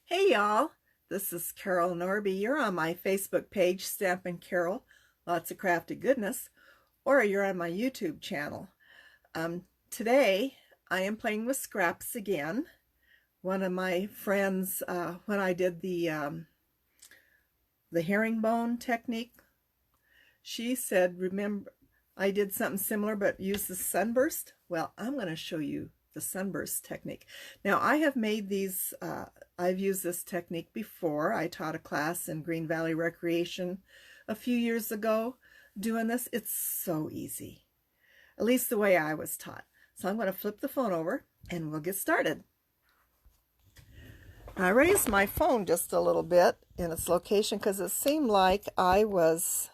Hey y'all, this is Carol Norby. You're on my Facebook page, Stampin' Carol, lots of crafty goodness, or you're on my YouTube channel. Today I am playing with scraps again. One of my friends, when I did the herringbone technique, she said, remember, I did something similar but used the sunburst. Well, I'm going to show you the sunburst technique. Now, I have made these, I've used this technique before. I taught a class in Green Valley Recreation a few years ago doing this. It's so easy, at least the way I was taught. So I'm going to flip the phone over and we'll get started. I raised my phone just a little bit in its location because it seemed like I was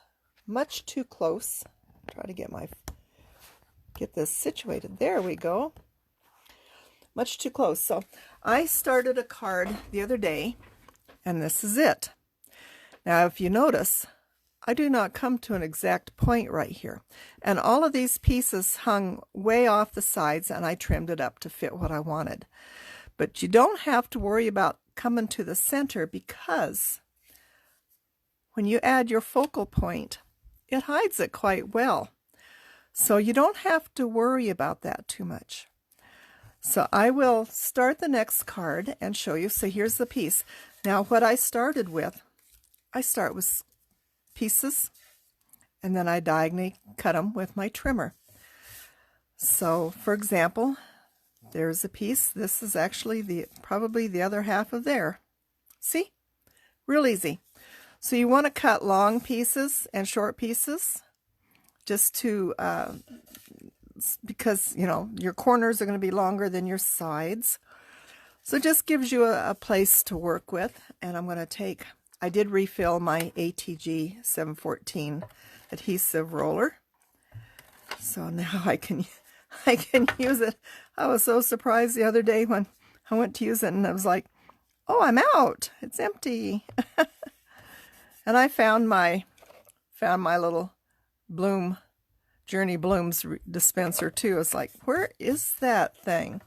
much too close. Try to get this situated. There we go. Much too close. So I started a card the other day, and this is it. Now, if you notice, I do not come to an exact point right here. And all of these pieces hung way off the sides, and I trimmed it up to fit what I wanted. But you don't have to worry about coming to the center, because when you add your focal point, it hides it quite well. So you don't have to worry about that too much. So I will start the next card and show you. So here's the piece. Now what I started with, I start with pieces and then I diagonally cut them with my trimmer. So for example, there's a piece. This is actually probably the other half of there. See? Real easy. So you want to cut long pieces and short pieces just to because, you know, your corners are going to be longer than your sides. So it just gives you a place to work with. And I'm going to take, I did refill my ATG 714 adhesive roller. So now I can use it. I was so surprised the other day when I went to use it and I was like, oh, I'm out. It's empty. And I found my little Journey Blooms dispenser too. It's like, where is that thing?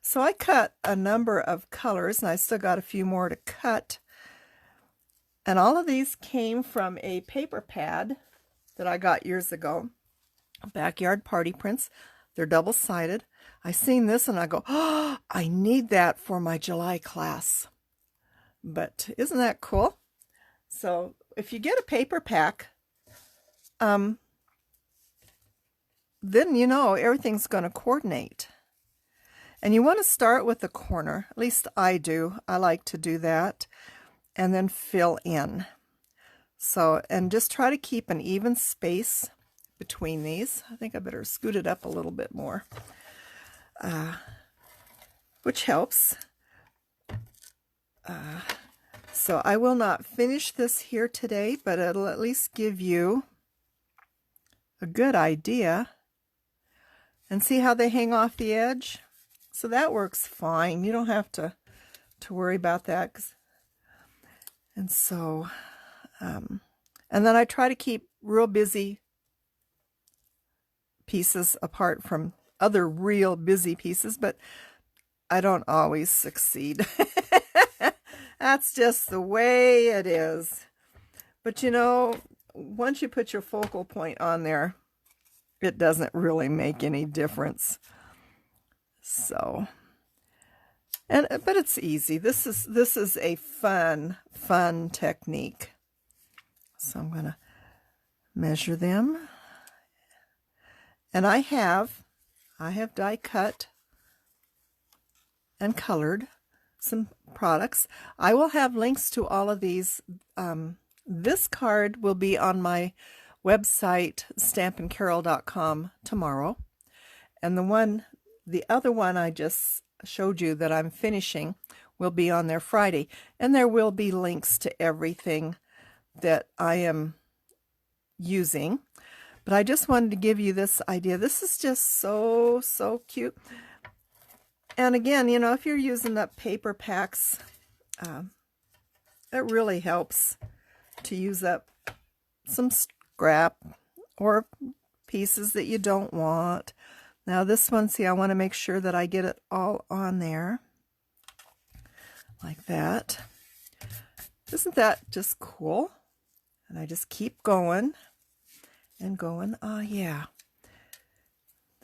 So I cut a number of colors, and I still got a few more to cut. And all of these came from a paper pad that I got years ago, Backyard Party Prints. They're double-sided. I seen this and I go, oh, I need that for my July class. But isn't that cool? So if you get a paper pack, then you know everything's going to coordinate. And you want to start with the corner. At least I do. I like to do that. And then fill in. So, and just try to keep an even space between these. I think I better scoot it up a little bit more, which helps. So I will not finish this here today, but it'll at least give you a good idea. And see how they hang off the edge? So that works fine. You don't have to worry about that. And so, and then I try to keep real busy pieces apart from other real busy pieces, but I don't always succeed. That's just the way it is. But you know, once you put your focal point on there, it doesn't really make any difference. So, but it's easy. This is a fun technique. So I'm going to measure them. And I have die cut and colored some products. I will have links to all of these. This card will be on my website, stampincarol.com, tomorrow. And the other one I just showed you that I'm finishing will be on there Friday. And there will be links to everything that I am using. But I just wanted to give you this idea. This is just so cute. And again, you know, if you're using up paper packs, it really helps to use up some scrap or pieces that you don't want. Now this one, see, I want to make sure that I get it all on there like that. Isn't that just cool? And I just keep going and going. Oh, yeah.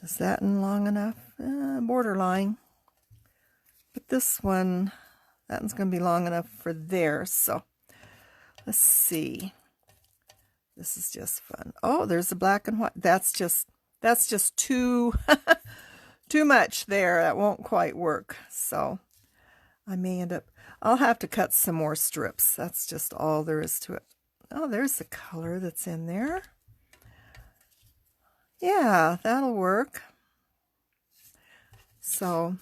Is that long enough? Borderline. But this one, that one's going to be long enough for there. So let's see. This is just fun. Oh, there's the black and white. That's just too too much there. That won't quite work. So I may end up, I'll have to cut some more strips. That's just all there is to it. Oh, there's the color that's in there. Yeah, that'll work. So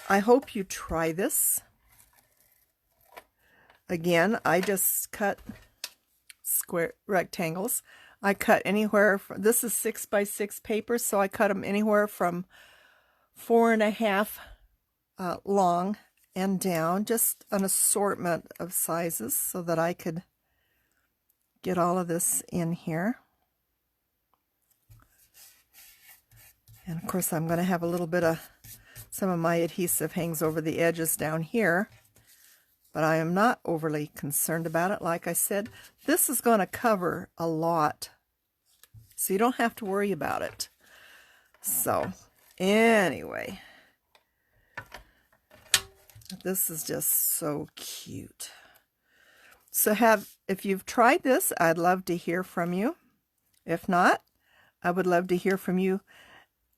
I hope you try this. Again, I just cut square rectangles. I cut anywhere from, this is 6x6 paper, so I cut them anywhere from 4.5 long and down, just an assortment of sizes so that I could get all of this in here. And of course I'm going to have a little bit of, some of my adhesive hangs over the edges down here, but I am not overly concerned about it. Like I said, this is going to cover a lot, so you don't have to worry about it. So anyway, this is just so cute. So if you've tried this, I'd love to hear from you. If not, I would love to hear from you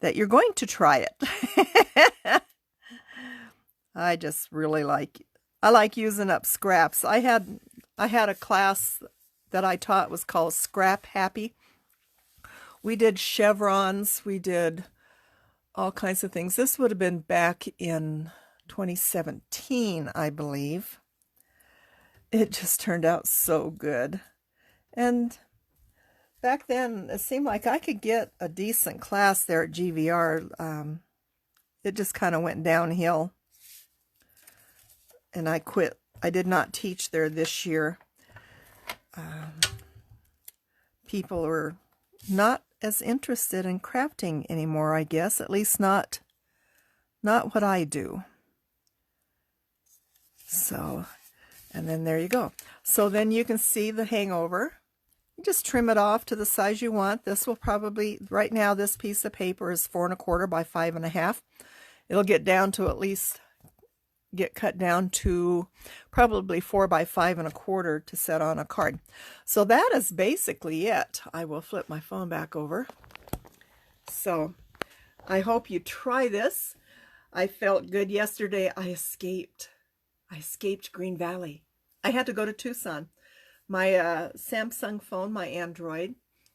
that you're going to try it. I just really I like using up scraps. I had a class that I taught was called Scrap Happy. We did chevrons, we did all kinds of things. This would have been back in 2017, I believe. It just turned out so good. And back then, it seemed like I could get a decent class there at GVR. It just kind of went downhill. And I quit. I did not teach there this year. People are not as interested in crafting anymore, I guess. At least not what I do. So, and then there you go. So then you can see the hangover. You just trim it off to the size you want. This will probably, right now this piece of paper is 4.25 by 5.5. It'll get down to get cut down to probably 4 by 5.25 to set on a card. So that is basically it. I will flip my phone back over. So I hope you try this. I felt good yesterday. I escaped Green Valley. I had to go to Tucson. My Samsung phone, my Android,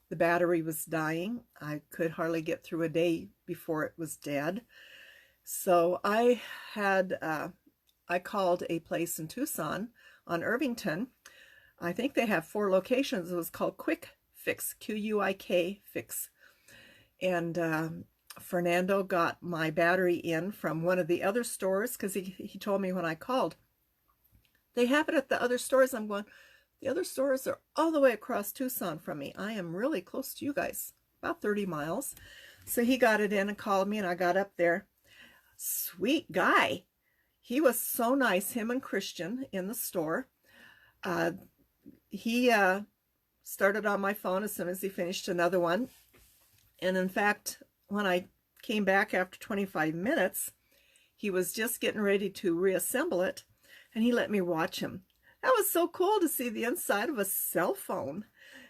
the battery was dying. I could hardly get through a day before it was dead. So I called a place in Tucson on Irvington. I think they have 4 locations. It was called Quick Fix, Q-U-I-K Fix. And Fernando got my battery in from one of the other stores because he told me when I called, they have it at the other stores. I'm going, the other stores are all the way across Tucson from me. I am really close to you guys, about 30 miles. So he got it in and called me, and I got up there. Sweet guy. He was so nice, him and Christian in the store. He started on my phone as soon as he finished another one. And in fact, when I came back after 25 minutes, he was just getting ready to reassemble it, and he let me watch him. That was so cool to see the inside of a cell phone.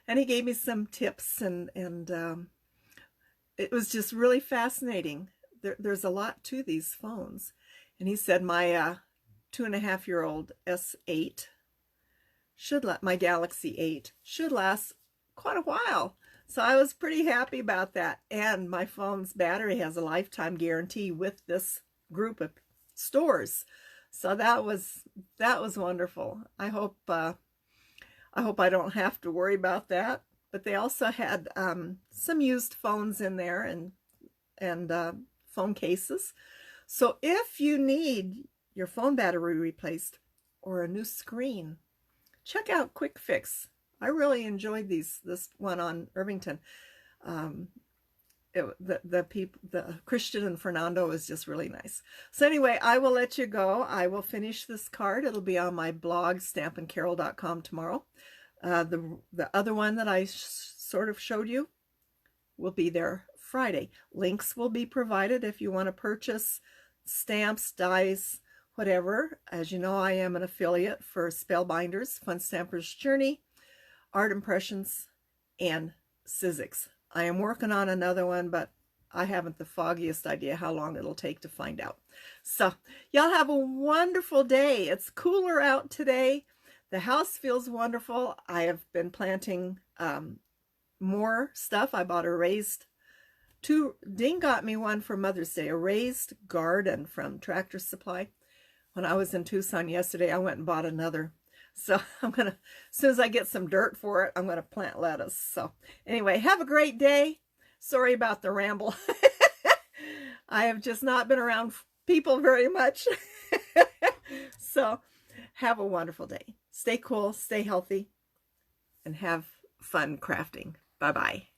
And he gave me some tips, and it was just really fascinating. There's a lot to these phones. And he said my 2.5-year-old S8 my Galaxy 8 should last quite a while. So I was pretty happy about that. And my phone's battery has a lifetime guarantee with this group of stores. So that was wonderful. I hope I don't have to worry about that. But they also had some used phones in there and phone cases. So if you need your phone battery replaced or a new screen, check out Quick Fix. I really enjoyed this one on Irvington. the Christian and Fernando is just really nice. So anyway, I will let you go. I will finish this card. It'll be on my blog, stampandcarol.com tomorrow. The other one that I sort of showed you will be there Friday. Links will be provided if you want to purchase stamps, dies, whatever. As you know, I am an affiliate for Spellbinders, Fun Stamper's Journey, Art Impressions, and Sizzix. I am working on another one, but I haven't the foggiest idea how long it'll take to find out. So y'all have a wonderful day. It's cooler out today. The house feels wonderful. I have been planting more stuff. I bought Dean got me one for Mother's Day, a raised garden from Tractor Supply. When I was in Tucson yesterday, I went and bought another. So I'm going to, as soon as I get some dirt for it, I'm going to plant lettuce. So anyway, have a great day. Sorry about the ramble. I have just not been around people very much. So have a wonderful day. Stay cool, stay healthy, and have fun crafting. Bye-bye.